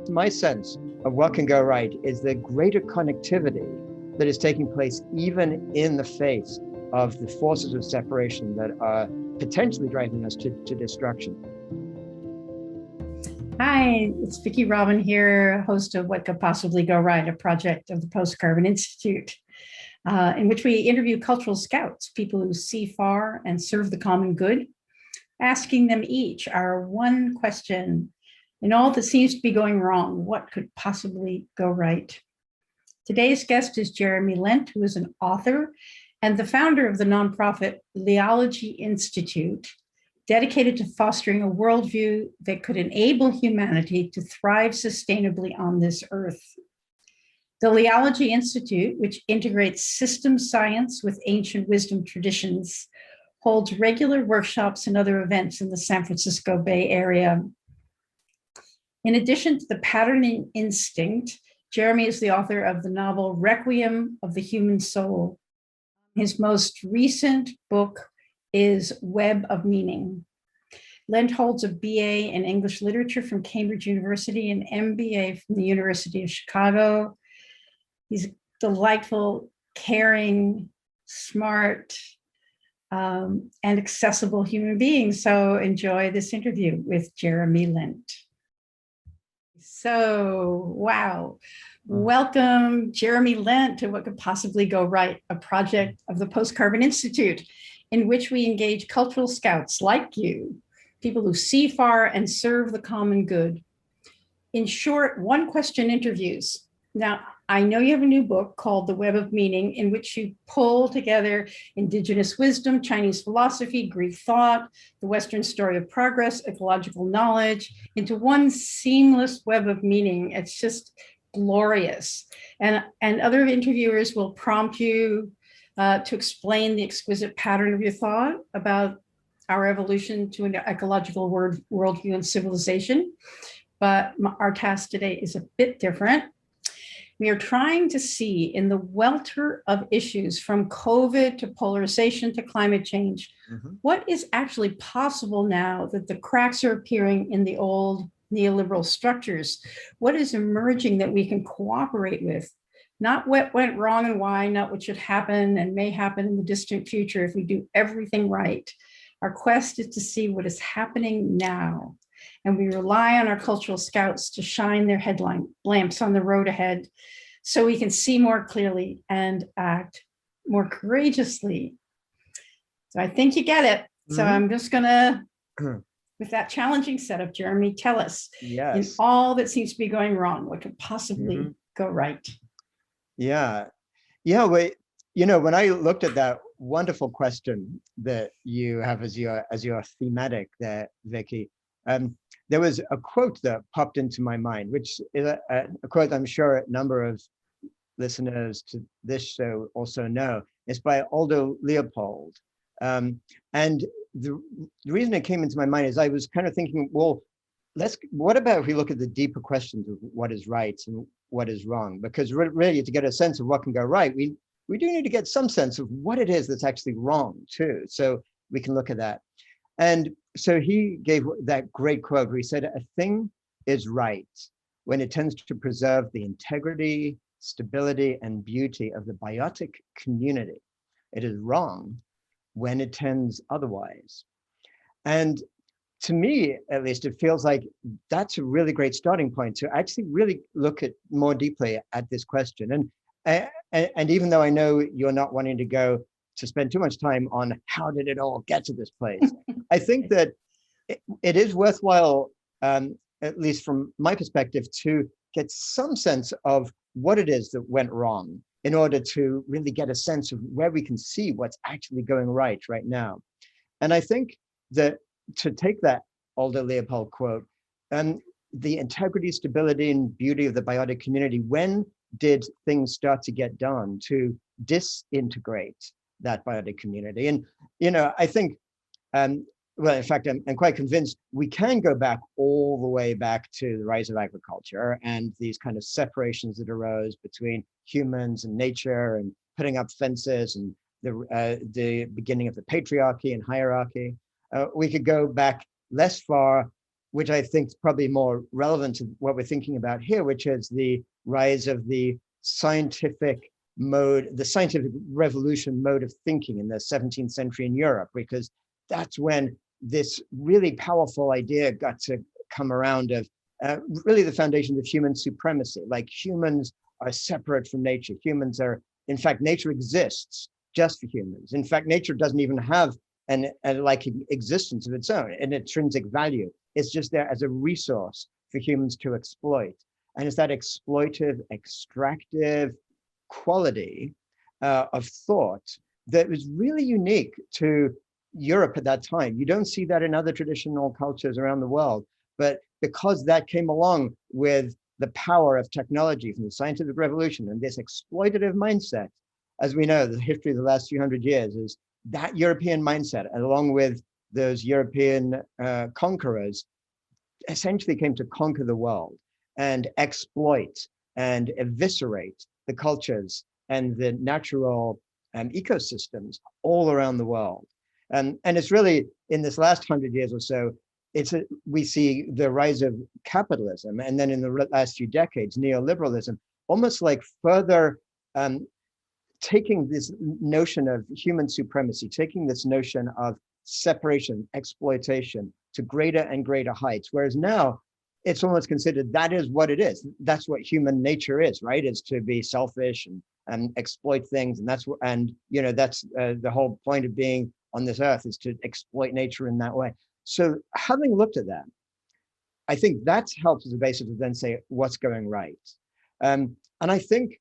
my sense of what can go right is the greater connectivity that is taking place even in the face of the forces of separation that are potentially driving us to destruction. Hi, it's Vicki Robin here, host of What Could Possibly Go Right, a project of the Post-Carbon Institute, in which we interview cultural scouts, people who see far and serve the common good, asking them each our one question: in all that seems to be going wrong, what could possibly go right? Today's guest is Jeremy Lent, who is an author and the founder of the nonprofit Liology Institute, dedicated to fostering a worldview that could enable humanity to thrive sustainably on this earth. The Liology Institute, which integrates systems science with ancient wisdom traditions, holds regular workshops and other events in the San Francisco Bay Area. In addition to the patterning instinct, Jeremy is the author of the novel Requiem of the Human Soul. His most recent book is Web of Meaning. Lent holds a BA in English Literature from Cambridge University and MBA from the University of Chicago. He's a delightful, caring, smart, and accessible human being. So enjoy this interview with Jeremy Lent. So, wow. Welcome, Jeremy Lent, to What Could Possibly Go Right, a project of the Post-Carbon Institute, in which we engage cultural scouts like you, people who see far and serve the common good. In short, one-question interviews. Now, I know you have a new book called The Web of Meaning, in which you pull together indigenous wisdom, Chinese philosophy, Greek thought, the Western story of progress, ecological knowledge, into one seamless web of meaning. It's just glorious. And other interviewers will prompt you to explain the exquisite pattern of your thought about our evolution to an ecological worldview and civilization. But our task today is a bit different. We are trying to see in the welter of issues from COVID to polarization to climate change, what is actually possible now that the cracks are appearing in the old neoliberal structures? What is emerging that we can cooperate with? Not what went wrong and why, not what should happen and may happen in the distant future if we do everything right. Our quest is to see what is happening now. And we rely on our cultural scouts to shine their headline lamps on the road ahead so we can see more clearly and act more courageously. So I think you get it. So I'm just gonna, with that challenging setup, Jeremy, tell us, in all that seems to be going wrong, what could possibly go right? Yeah. Well, when I looked at that wonderful question that you have as your thematic there, Vicki, there was a quote that popped into my mind, which is a quote I'm sure a number of listeners to this show also know. It's by Aldo Leopold. And the reason it came into my mind is I was kind of thinking, well, what about if we look at the deeper questions of what is right and what is wrong? Because really, to get a sense of what can go right, we do need to get some sense of what it is that's actually wrong too. So we can look at that. And so he gave that great quote where he said, a thing is right when it tends to preserve the integrity, stability, and beauty of the biotic community. It is wrong when it tends otherwise. And to me, at least, it feels like that's a really great starting point to actually really look at more deeply at this question. And even though I know you're not wanting to spend too much time on how did it all get to this place, I think that it is worthwhile, at least from my perspective, to get some sense of what it is that went wrong in order to really get a sense of where we can see what's actually going right now. And I think that to take that Aldo Leopold quote, the integrity, stability, and beauty of the biotic community, when did things start to get done to disintegrate that biotic community? And, I think, well, in fact, I'm quite convinced we can go back all the way back to the rise of agriculture and these kind of separations that arose between humans and nature and putting up fences and the beginning of the patriarchy and hierarchy. We could go back less far which I think is probably more relevant to what we're thinking about here, which is the rise of the scientific mode, the scientific revolution mode of thinking in the 17th century in Europe, because that's when this really powerful idea got to come around of really the foundation of human supremacy. Like humans are separate from nature. Humans are, in fact, nature exists just for humans. In fact, nature doesn't even have an like existence of its own, an intrinsic value. It's just there as a resource for humans to exploit. And it's that exploitive, extractive quality of thought that was really unique to Europe at that time. You don't see that in other traditional cultures around the world, but because that came along with the power of technology from the scientific revolution and this exploitative mindset, as we know, the history of the last few hundred years is that European mindset, along with those European conquerors, essentially came to conquer the world and exploit and eviscerate the cultures and the natural ecosystems all around the world. And it's really in this last 100 years or so, we see the rise of capitalism, and then in the last few decades, neoliberalism, almost like further taking this notion of human supremacy, taking this notion of separation, exploitation to greater and greater heights. Whereas now it's almost considered that is what it is. That's what human nature is, right? Is to be selfish and exploit things. And that's the whole point of being on this earth, is to exploit nature in that way. So having looked at that, I think that helps as a basis to then say what's going right. And I think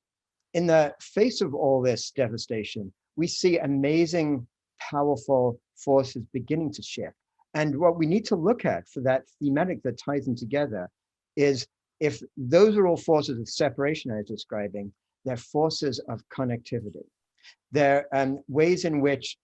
in the face of all this devastation, we see amazing, powerful forces beginning to shift. And what we need to look at for that thematic that ties them together is, if those are all forces of separation I was describing, they're forces of connectivity. They're ways in which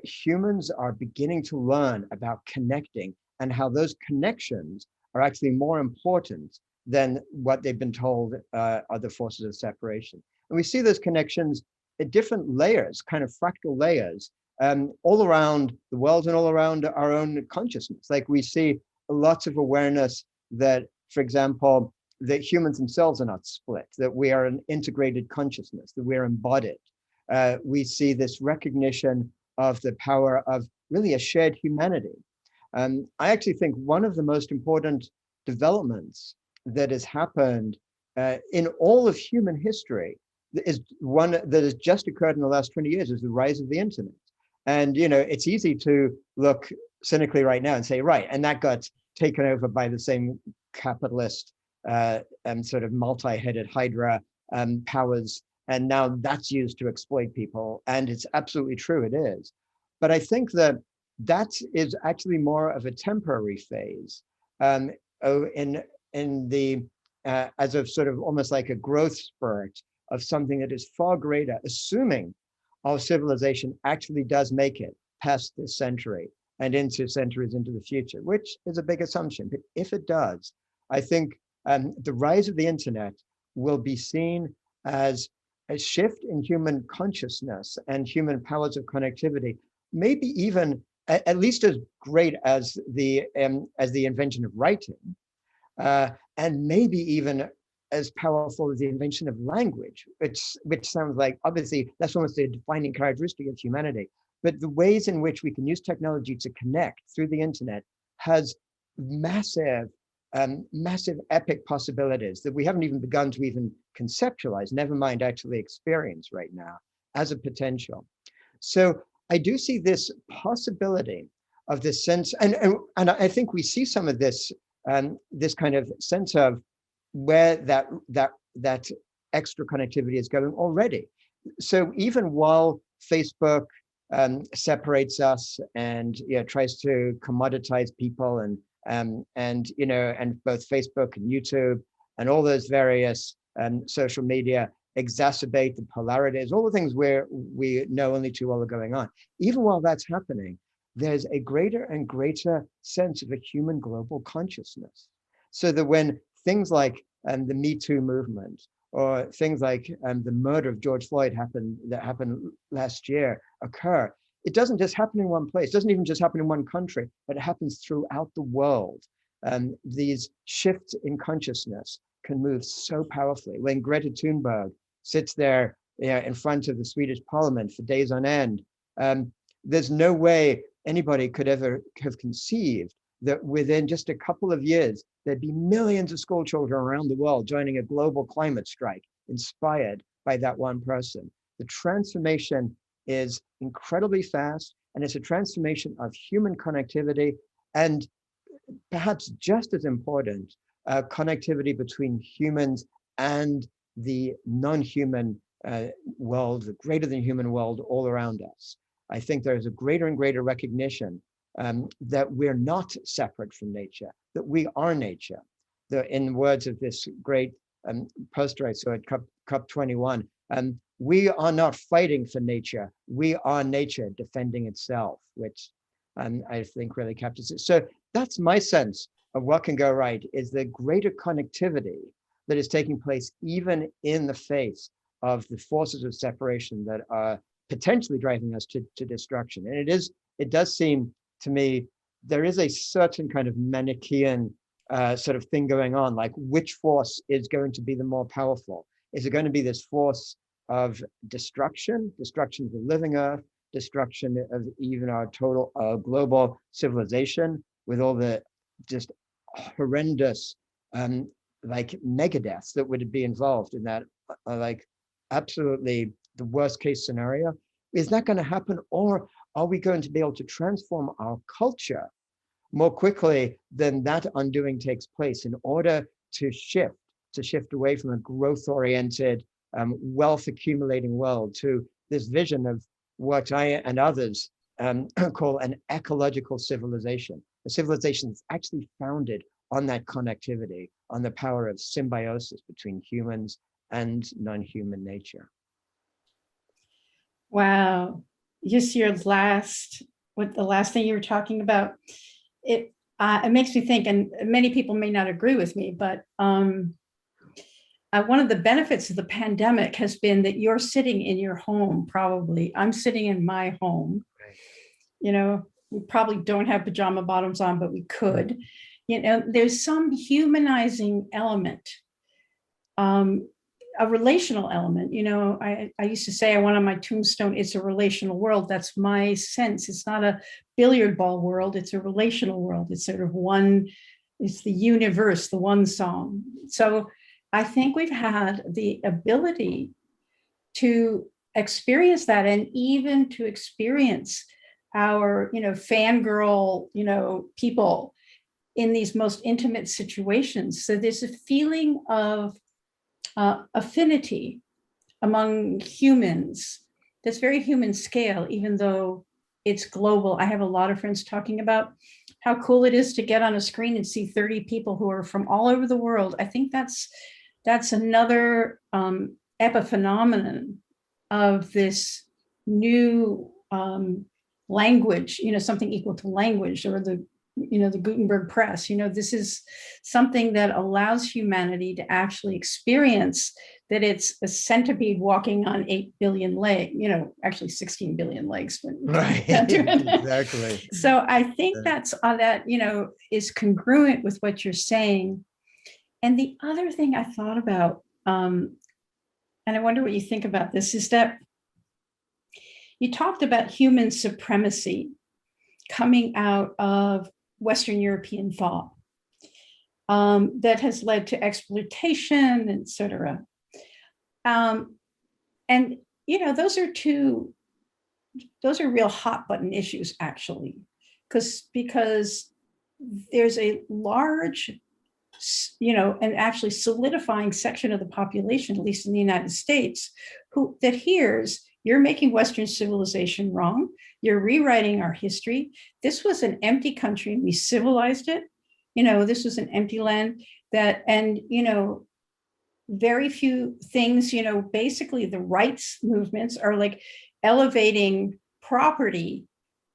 humans are beginning to learn about connecting, and how those connections are actually more important than what they've been told are the forces of separation. And we see those connections at different layers, kind of fractal layers, all around the world and all around our own consciousness. Like we see lots of awareness that, for example, that humans themselves are not split, that we are an integrated consciousness, that we're embodied. We see this recognition of the power of really a shared humanity. I actually think one of the most important developments that has happened in all of human history is one that has just occurred in the last 20 years, is the rise of the internet. And, it's easy to look cynically right now and say, right, and that got taken over by the same capitalist sort of multi-headed hydra powers. And now that's used to exploit people. And it's absolutely true, it is. But I think that is actually more of a temporary phase in the as of sort of almost like a growth spurt of something that is far greater, assuming our civilization actually does make it past this century and into centuries into the future, which is a big assumption. But if it does, I think the rise of the internet will be seen as a shift in human consciousness and human powers of connectivity, maybe even at least as great as the invention of writing, and maybe even as powerful as the invention of language, which sounds like, obviously, that's almost a defining characteristic of humanity. But the ways in which we can use technology to connect through the internet has massive, massive epic possibilities that we haven't even begun to even conceptualize, never mind actually experience right now as a potential. So I do see this possibility of this sense, and I think we see some of this, this kind of sense of where that extra connectivity is going already. So even while Facebook separates us and tries to commoditize people, and both Facebook and YouTube and all those various social media exacerbate the polarities, all the things where we know only too well are going on. Even while that's happening, there's a greater and greater sense of a human global consciousness. So that when things like the Me Too movement, or things like the murder of George Floyd that happened last year occur, it doesn't just happen in one place. It doesn't even just happen in one country, but it happens throughout the world. These shifts in consciousness can move so powerfully. When Greta Thunberg sits there, in front of the Swedish parliament for days on end, there's no way anybody could ever have conceived that within just a couple of years, there'd be millions of school children around the world joining a global climate strike, inspired by that one person. The transformation is incredibly fast, and it's a transformation of human connectivity, and perhaps just as important, connectivity between humans and the non-human world, the greater than human world all around us. I think there is a greater and greater recognition that we're not separate from nature, that we are nature. In words of this great poster I saw at COP21, we are not fighting for nature, we are nature defending itself, which I think really captures it. So that's my sense of what can go right, is the greater connectivity that is taking place even in the face of the forces of separation that are potentially driving us to destruction. And it does seem to me, there is a certain kind of Manichaean sort of thing going on, like which force is going to be the more powerful? Is it going to be this force of destruction of the living earth, destruction of even our total global civilization, with all the just horrendous like megadeaths that would be involved in that, like absolutely the worst case scenario? Is that going to happen, or are we going to be able to transform our culture more quickly than that undoing takes place, in order to shift away from a growth-oriented, wealth accumulating world to this vision of what I and others call an ecological civilization, a civilization that's actually founded on that connectivity, on the power of symbiosis between humans and non-human nature. Wow. Just the last thing you were talking about, it makes me think, and many people may not agree with me, but one of the benefits of the pandemic has been that you're sitting in your home, probably. I'm sitting in my home. Right. You know, we probably don't have pajama bottoms on, but we could. You know, there's some humanizing element, a relational element. You know, I used to say, I want on my tombstone, it's a relational world. That's my sense. It's not a billiard ball world. It's a relational world. It's sort of one, it's the universe, the one song. So I think we've had the ability to experience that, and even to experience our, you know, fangirl, you know, people in these most intimate situations. So there's a feeling of affinity among humans that's very human scale, even though it's global. I have a lot of friends talking about how cool it is to get on a screen and see 30 people who are from all over the world. I think that's another epiphenomenon of this new language, you know, something equal to language, or the, you know, the Gutenberg press. You know, this is something that allows humanity to actually experience that it's a centipede walking on 8 billion legs, you know, actually 16 billion legs. Right, exactly. So I think that's that, you know, is congruent with what you're saying. And the other thing I thought about, and I wonder what you think about this, is that you talked about human supremacy coming out of Western European thought, that has led to exploitation, et cetera. And, you know, those are real hot button issues, actually, because there's a large, you know, and actually solidifying section of the population, at least in the United States, that hears, you're making Western civilization wrong. You're rewriting our history. This was an empty country and we civilized it. You know, this was an empty land and, you know, very few things, you know, basically the rights movements are like elevating property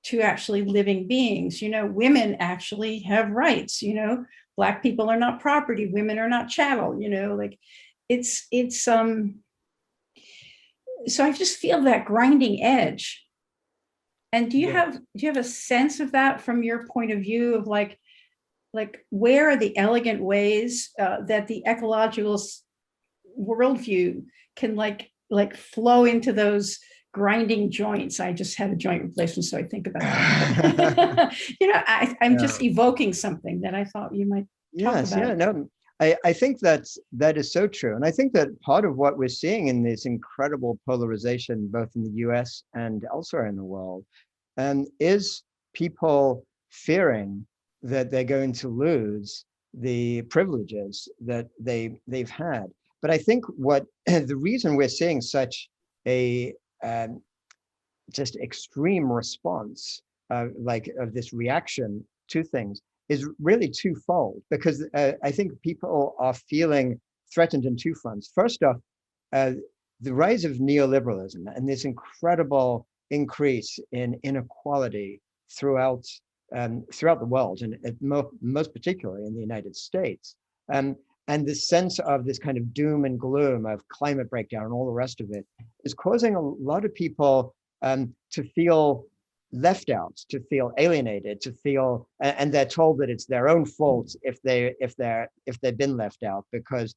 to actually living beings. You know, women actually have rights, you know, Black people are not property, women are not chattel, you know, like it's so I just feel that grinding edge. And do you have a sense of that from your point of view of like, like, where are the elegant ways that the ecological worldview can like flow into those grinding joints? I just had a joint replacement, so I think about that. I'm just evoking something that I thought you might talk Yes, about. yeah, no, I think that is so true. And I think that part of what we're seeing in this incredible polarization, both in the US and elsewhere in the world, is people fearing that they're going to lose the privileges that they've had. But I think what the reason we're seeing such a just extreme response, like of this reaction to things, is really twofold, because I think people are feeling threatened in two fronts. First off, the rise of neoliberalism and this incredible increase in inequality throughout throughout the world, and most particularly in the United States. And this sense of this kind of doom and gloom of climate breakdown and all the rest of it is causing a lot of people to feel left out, to feel alienated, to feel, and they're told that it's their own fault if they've been left out, because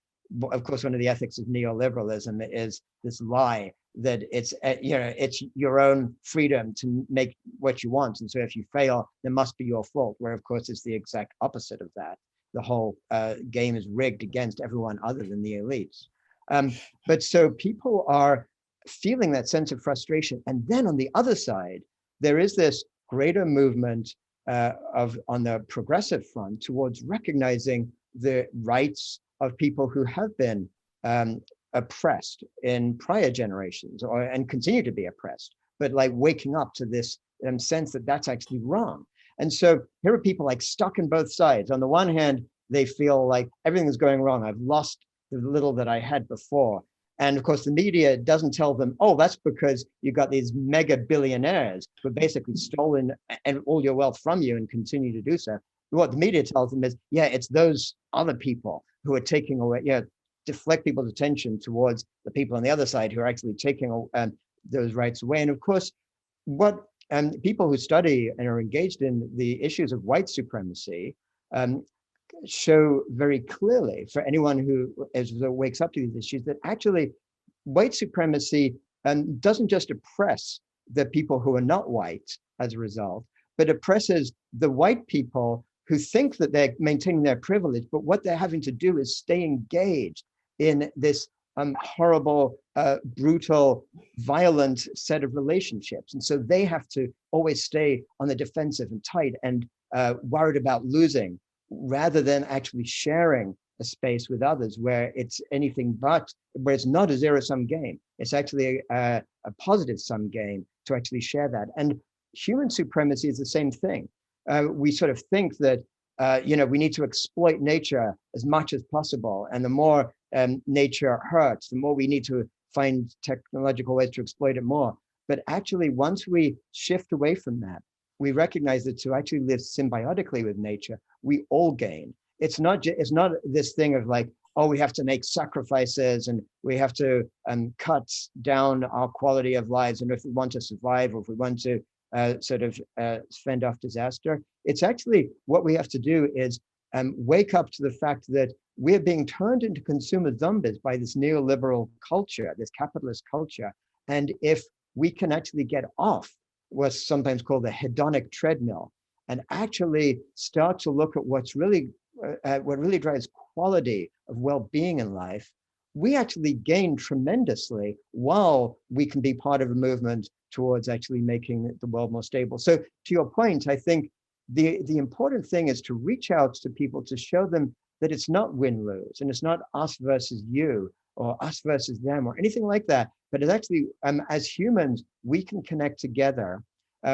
of course one of the ethics of neoliberalism is this lie that it's it's your own freedom to make what you want, and so if you fail, there must be your fault. Where of course it's the exact opposite of that. The whole game is rigged against everyone other than the elites. But so people are feeling that sense of frustration, and then on the other side, there is this greater movement on the progressive front towards recognizing the rights of people who have been oppressed in prior generations, and continue to be oppressed, but like waking up to this sense that that's actually wrong. And so here are people like stuck in both sides. On the one hand, they feel like everything is going wrong. I've lost the little that I had before. And of course, the media doesn't tell them, oh, that's because you got these mega billionaires who basically stolen and all your wealth from you and continue to do so. What the media tells them is, yeah, it's those other people who are taking away, deflect people's attention towards the people on the other side who are actually taking those rights away. And of course, what people who study and are engaged in the issues of white supremacy show very clearly, for anyone who wakes up to these issues, that actually white supremacy doesn't just oppress the people who are not white as a result, but oppresses the white people who think that they're maintaining their privilege, but what they're having to do is stay engaged in this horrible, brutal, violent set of relationships. And so they have to always stay on the defensive and tight and worried about losing, rather than actually sharing a space with others where it's anything but, where it's not a zero-sum game. It's actually a positive sum game to actually share that. And human supremacy is the same thing. We sort of think that we need to exploit nature as much as possible, and the more nature hurts, the more we need to find technological ways to exploit it more. But actually, once we shift away from that, we recognize that to actually live symbiotically with nature, we all gain. It's not this thing of like, oh, we have to make sacrifices and we have to cut down our quality of lives, and if we want to survive, or if we want to fend off disaster. It's actually what we have to do is wake up to the fact that we're being turned into consumer zombies by this neoliberal culture, this capitalist culture. And if we can actually get off what's sometimes called the hedonic treadmill and actually start to look at what really drives quality of well-being in life, we actually gain tremendously, while we can be part of a movement towards actually making the world more stable. So to your point, I think the important thing is to reach out to people, to show them that it's not win-lose, and it's not us versus you or us versus them or anything like that, but it's actually, as humans, we can connect together.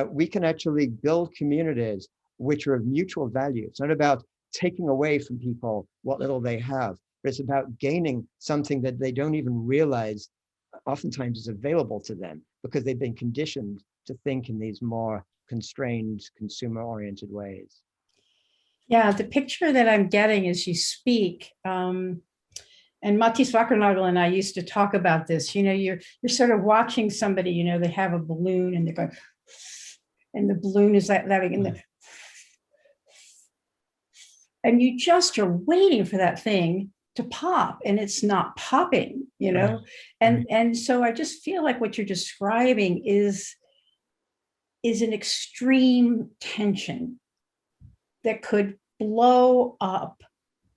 We can actually build communities which are of mutual value. It's not about taking away from people what little they have, but it's about gaining something that they don't even realize oftentimes is available to them, because they've been conditioned to think in these more constrained, consumer-oriented ways. Yeah, the picture that I'm getting as you speak, and Mati Swakernagel and I used to talk about this, you're sort of watching somebody, they have a balloon and they're going, and the balloon is having, and and you just are waiting for that thing to pop, and it's not popping, Right. and so I just feel like what you're describing is an extreme tension that could blow up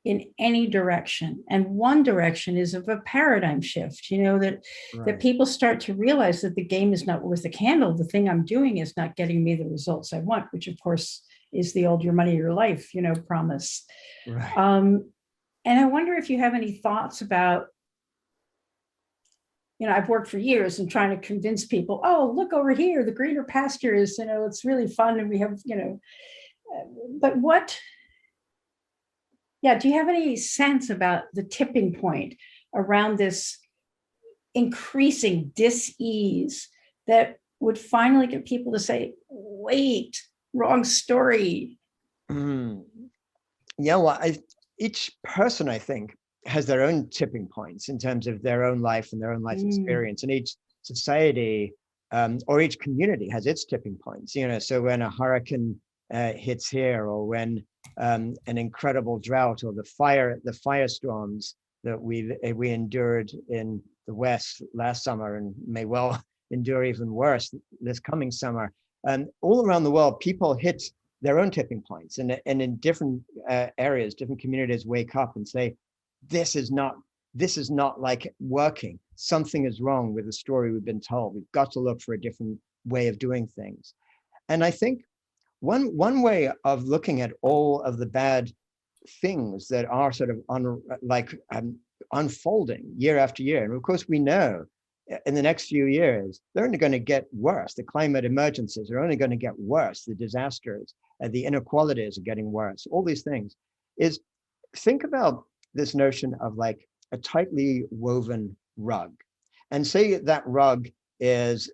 in any direction. And one direction is of a paradigm shift, that Right. people start to realize that the game is not worth the candle. The thing I'm doing is not getting me the results I want, which of course is the old your money, your life, promise. Right. And I wonder if you have any thoughts about, I've worked for years in trying to convince people, oh, look over here, the greener pastures, it's really fun. And we have, but do you have any sense about the tipping point around this increasing dis-ease that would finally get people to say, wait, wrong story? Mm. Yeah, well, each person, I think, has their own tipping points in terms of their own life and their own life experience. And each society or each community has its tipping points. So when a hurricane hits here, or when an incredible drought, or the firestorms that we endured in the West last summer, and may well endure even worse this coming summer. All around the world, people hit their own tipping points, and in different areas, different communities wake up and say, this is not like working. Something is wrong with the story we've been told. We've got to look for a different way of doing things. And I think one way of looking at all of the bad things that are sort of unfolding year after year, and of course we know in the next few years they're only going to get worse. The climate emergencies are only going to get worse. The disasters, the inequalities are getting worse. All these things is, think about this notion of like a tightly woven rug, and say that rug is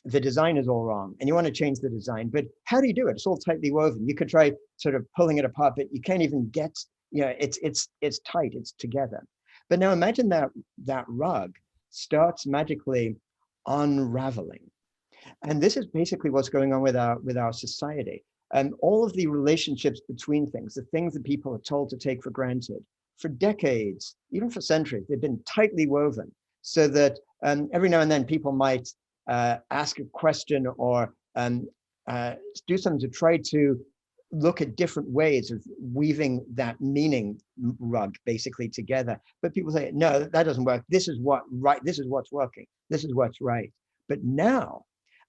the design is all wrong and you want to change the design, but how do you do it? It's all tightly woven. You could try sort of pulling it apart, but you can't even get, it's tight, it's together. But now imagine that rug starts magically unraveling. And this is basically what's going on with our society. And all of the relationships between things, the things that people are told to take for granted, for decades, even for centuries, they've been tightly woven, so that every now and then people might ask a question or do something to try to look at different ways of weaving that meaning rug basically together. But people say, no, that doesn't work. This is what's working. This is what's right. But now,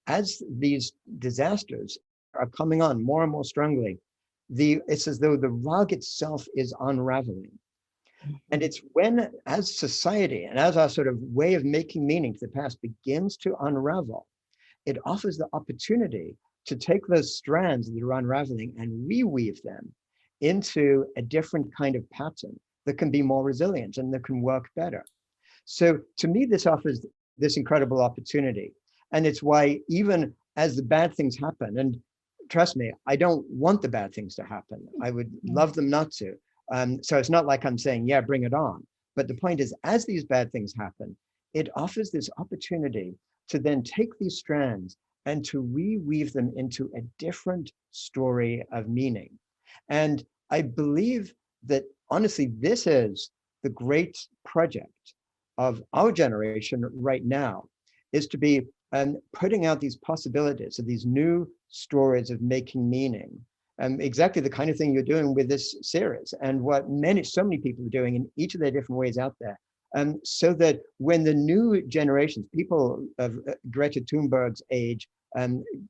as these disasters are coming on more and more strongly, it's as though the rug itself is unraveling. And it's when, as society and as our sort of way of making meaning to the past begins to unravel, it offers the opportunity to take those strands that are unraveling and reweave them into a different kind of pattern that can be more resilient and that can work better. So to me, this offers this incredible opportunity. And it's why even as the bad things happen, and trust me, I don't want the bad things to happen. I would love them not to. So it's not like I'm saying, yeah, bring it on. But the point is, as these bad things happen, it offers this opportunity to then take these strands and to reweave them into a different story of meaning. And I believe that, honestly, this is the great project of our generation right now, is to be putting out these possibilities of these new stories of making meaning. Exactly the kind of thing you're doing with this series, and what so many people are doing in each of their different ways out there. So that when the new generations, people of Greta Thunberg's age,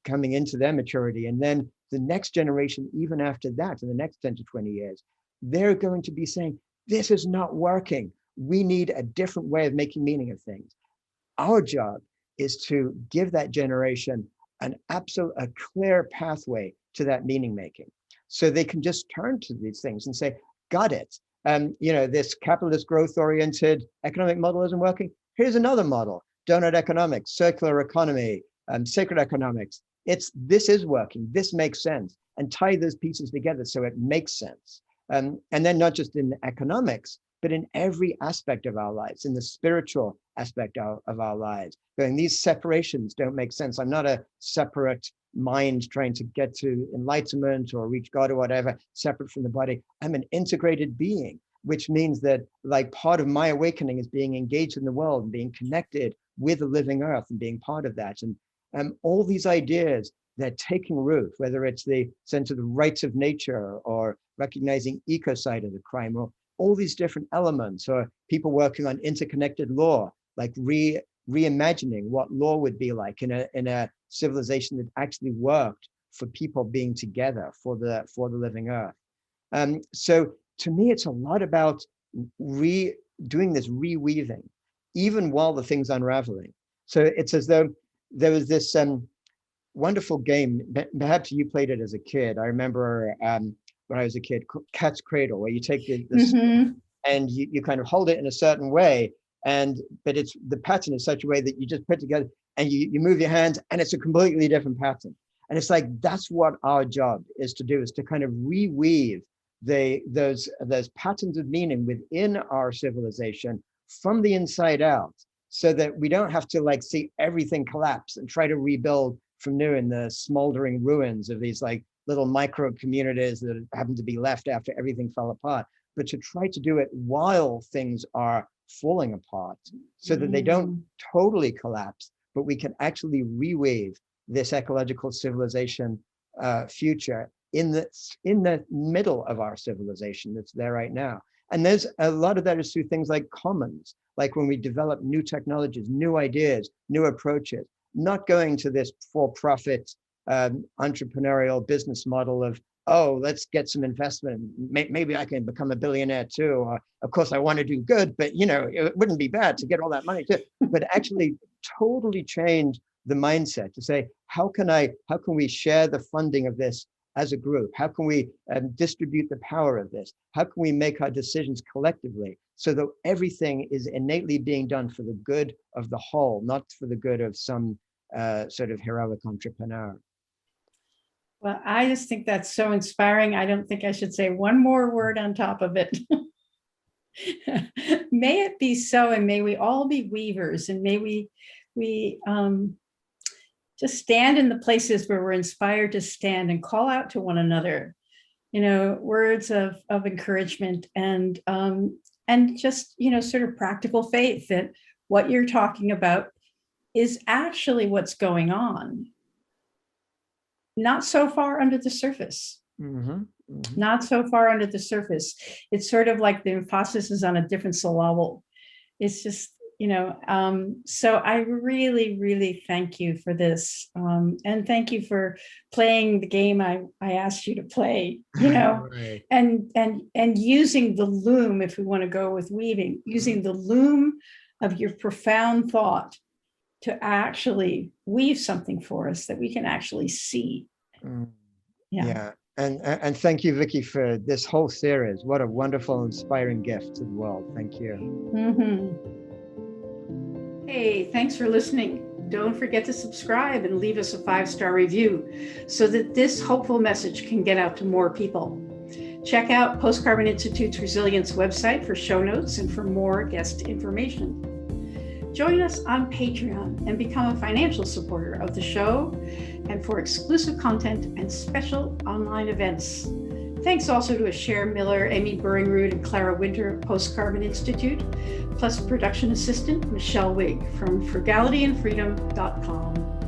coming into their maturity, and then the next generation, even after that, in the next 10 to 20 years, they're going to be saying, this is not working. We need a different way of making meaning of things. Our job is to give that generation a clear pathway to that meaning making, so they can just turn to these things and say, got it. This capitalist growth oriented economic model isn't working. Here's another model: donut economics, circular economy, sacred economics. This is working. This makes sense, and tie those pieces together so it makes sense. And then not just in economics, but in every aspect of our lives, in the spiritual aspect of our lives. Going, these separations don't make sense. I'm not a separate mind trying to get to enlightenment or reach God or whatever, separate from the body. I'm an integrated being, which means that like part of my awakening is being engaged in the world and being connected with the living earth and being part of that. And all these ideas, they're taking root, whether it's the sense of the rights of nature or recognizing ecocide as a crime, or all these different elements, or people working on interconnected law, like reimagining what law would be like in a civilization that actually worked for people being together for the living earth. So to me, it's a lot about doing this reweaving, even while the thing's unraveling. So it's as though there was this wonderful game. Perhaps you played it as a kid. I remember when I was a kid, Cat's Cradle, where you take this and you kind of hold it in a certain way, but it's the pattern is such a way that you just put together and you move your hands and it's a completely different pattern. And it's like, that's what our job is to do, is to kind of reweave those patterns of meaning within our civilization from the inside out, so that we don't have to like see everything collapse and try to rebuild from new in the smoldering ruins of these like little micro communities that happen to be left after everything fell apart, but to try to do it while things are falling apart, so that they don't totally collapse, but we can actually reweave this ecological civilization future in the middle of our civilization that's there right now. And there's a lot of that is through things like commons, like when we develop new technologies, new ideas, new approaches, not going to this for-profit entrepreneurial business model of, oh, let's get some investment. Maybe I can become a billionaire too. Or, of course, I want to do good, but it wouldn't be bad to get all that money too. But actually totally change the mindset to say, how can we share the funding of this as a group? How can we distribute the power of this? How can we make our decisions collectively so that everything is innately being done for the good of the whole, not for the good of some sort of heroic entrepreneur? Well, I just think that's so inspiring. I don't think I should say one more word on top of it. May it be so, and may we all be weavers, and may we just stand in the places where we're inspired to stand and call out to one another, words of encouragement and just, sort of practical faith that what you're talking about is actually what's going on. Not so far under the surface. Not so far under the surface. It's sort of like the emphasis is on a different syllable. It's just, so I really, really thank you for this. And thank you for playing the game I asked you to play, right. and using the loom, if we want to go with weaving, using the loom of your profound thought to actually weave something for us that we can actually see. Yeah. And thank you, Vicky, for this whole series. What a wonderful, inspiring gift to the world. Thank you. Hey, thanks for listening. Don't forget to subscribe and leave us a 5-star review so that this hopeful message can get out to more people. Check out Post Carbon Institute's Resilience website for show notes and for more guest information. Join us on Patreon and become a financial supporter of the show and for exclusive content and special online events. Thanks also to Cher Miller, Amy Burringrud, and Clara Winter of Post Carbon Institute, plus production assistant Michelle Wigg from frugalityandfreedom.com.